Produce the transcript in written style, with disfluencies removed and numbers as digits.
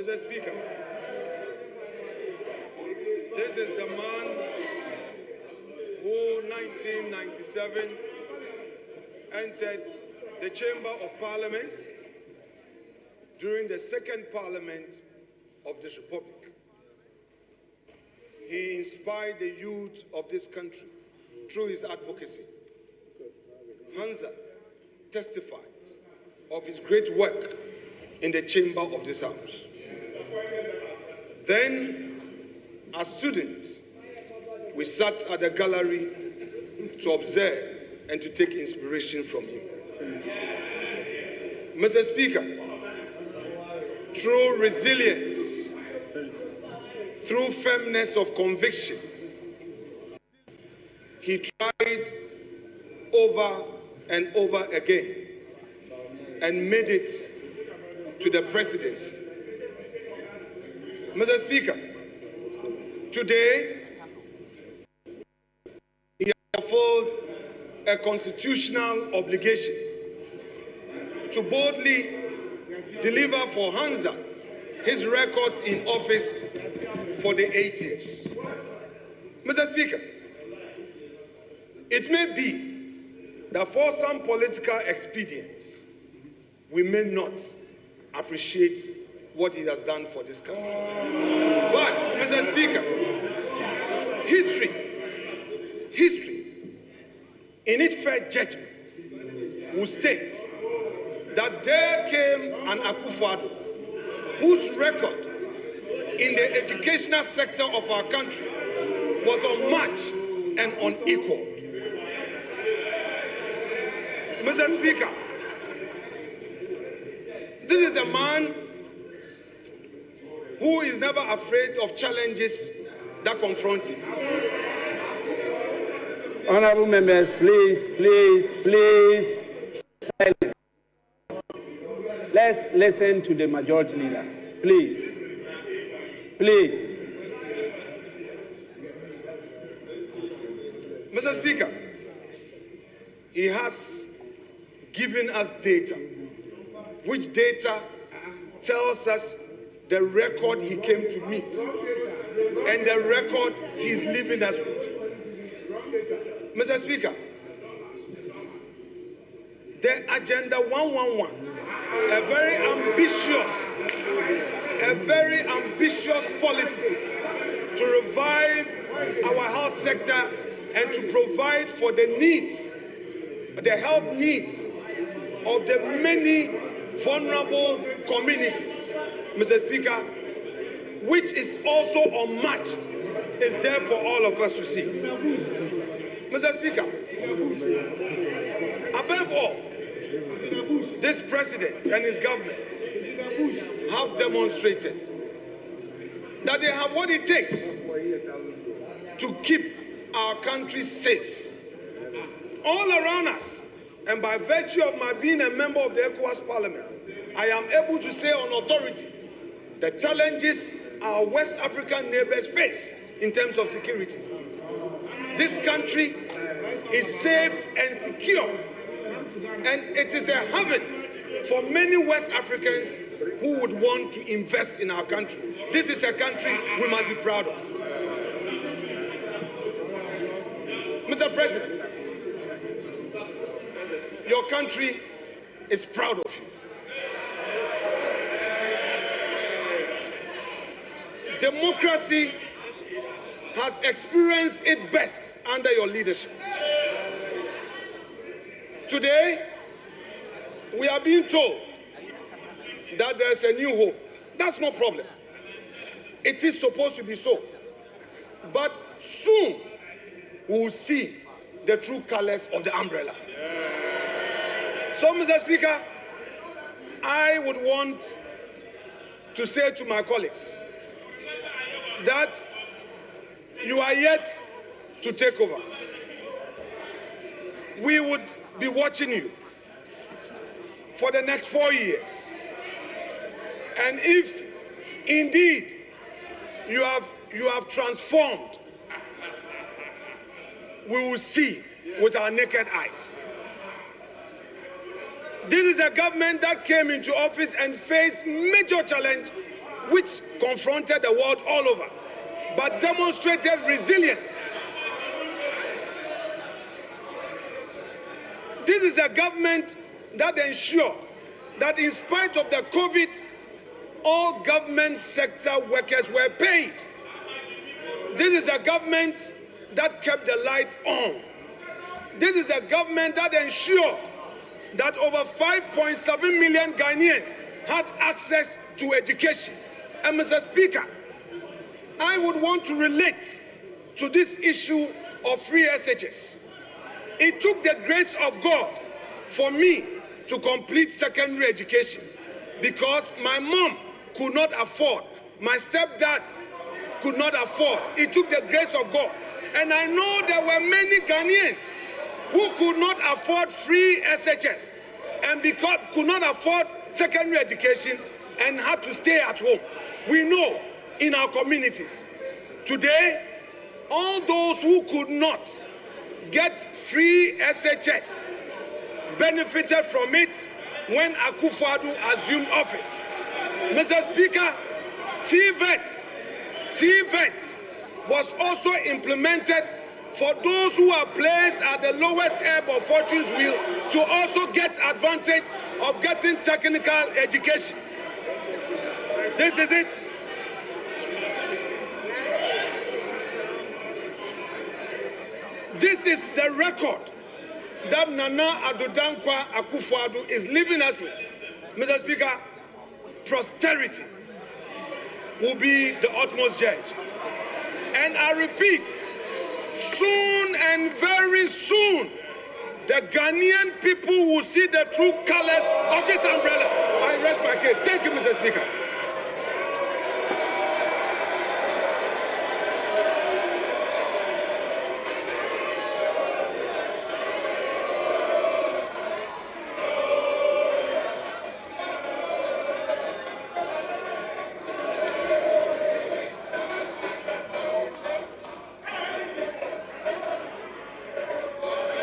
Mr. Speaker, this is the man who, 1997, entered the Chamber of Parliament during the second Parliament of this Republic. He inspired the youth of this country through his advocacy. Hansa testified of his great work in the chamber of this House. Then, as students, we sat at the gallery to observe and to take inspiration from him. Mr. Speaker, through resilience, through firmness of conviction, he tried over and over again and made it to the presidency. Mr. Speaker, today he has fulfilled a constitutional obligation to boldly deliver for Hansa his records in office for the 8 years. Mr. Speaker, it may be that for some political expedience, we may not appreciate what he has done for this country. But, Mr. Speaker, history, in its fair judgment, will state that there came an Akufo-Addo whose record in the educational sector of our country was unmatched and unequaled. Mr. Speaker, this is a man who is never afraid of challenges that confront him. Honorable members, please, silence. Let's listen to the majority leader. Please. Mr. Speaker, he has given us data, which data tells us the record he came to meet and the record he's leaving us with. Mr. Speaker, the Agenda 111, a very ambitious policy to revive our health sector and to provide for the needs, the health needs of the many vulnerable communities, Mr. Speaker, which is also unmatched, is there for all of us to see. Mr. Speaker, above all, this president and his government have demonstrated that they have what it takes to keep our country safe. All around us, and by virtue of my being a member of the ECOWAS Parliament, I am able to say on authority the challenges our West African neighbors face in terms of security. This country is safe and secure, and it is a haven for many West Africans who would want to invest in our country. This is a country we must be proud of. Mr. President, your country is proud of you. Democracy has experienced its best under your leadership. Today, we are being told that there's a new hope. That's no problem. It is supposed to be so. But soon, we will see the true colors of the umbrella. So, Mr. Speaker, I would want to say to my colleagues that you are yet to take over. We would be watching you for the next 4 years. And if indeed you have transformed, we will see with our naked eyes. This is a government that came into office and faced major challenge which confronted the world all over, but demonstrated resilience. This is a government that ensured that in spite of the COVID, all government sector workers were paid. This is a government that kept the lights on. This is a government that ensured that over 5.7 million Ghanaians had access to education. And Mr. Speaker, I would want to relate to this issue of free SHS. It took the grace of God for me to complete secondary education because my mom could not afford, my stepdad could not afford. It took the grace of God. And I know there were many Ghanaians who could not afford free SHS and because could not afford secondary education and had to stay at home. We know in our communities today, all those who could not get free SHS benefited from it when Akufo-Addo assumed office. Mr. Speaker, TVET was also implemented for those who are placed at the lowest ebb of fortune's wheel to also get advantage of getting technical education. This is it. This is the record that Nana Addo Dankwa Akufo-Addo is leaving us with. Mr. Speaker, posterity will be the utmost judge. And I repeat, soon and very soon, the Ghanaian people will see the true colors of this umbrella. I rest my case. Thank you, Mr. Speaker.